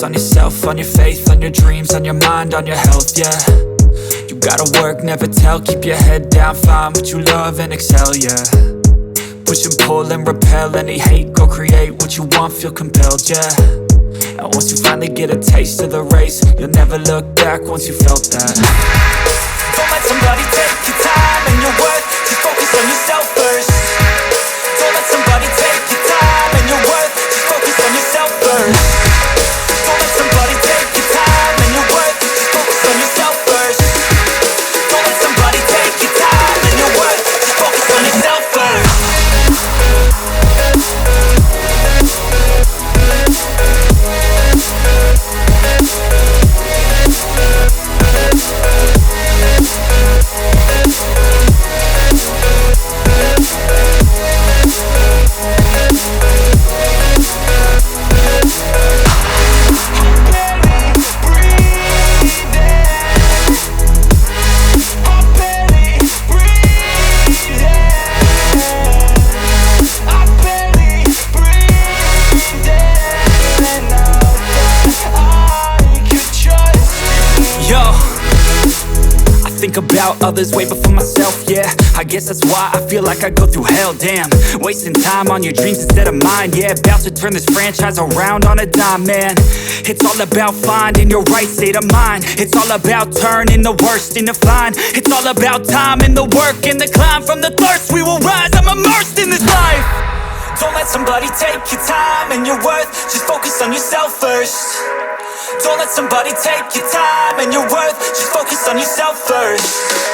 on yourself, on your faith, on your dreams, on your mind, on your health, yeah. You gotta work, never tell, keep your head down, find what you love and excel, yeah. Push and pull and repel any hate, go create what you want, feel compelled, yeah. And once you finally get a taste of the race, you'll never look back once you felt that. Don't let somebody take your time and your worth, just focus on yourself first. Don't let somebody take your time and your worth, just focus on yourself first. Don't let somebody take your time and your worth, just focus on yourself first. Don't let somebody take your time and your worth, just focus on yourself first. About others way before myself, yeah. I guess that's why I feel like I go through hell, damn. Wasting time on your dreams instead of mine, yeah. About to turn this franchise around on a dime, man. It's all about finding your right state of mind. It's all about turning the worst into fine. It's all about time and the work and the climb. From the thirst we will rise, I'm immersed in this life. Don't let somebody take your time and your worth, just focus on yourself first. Don't let somebody take your time and your worth, just focus on yourself first.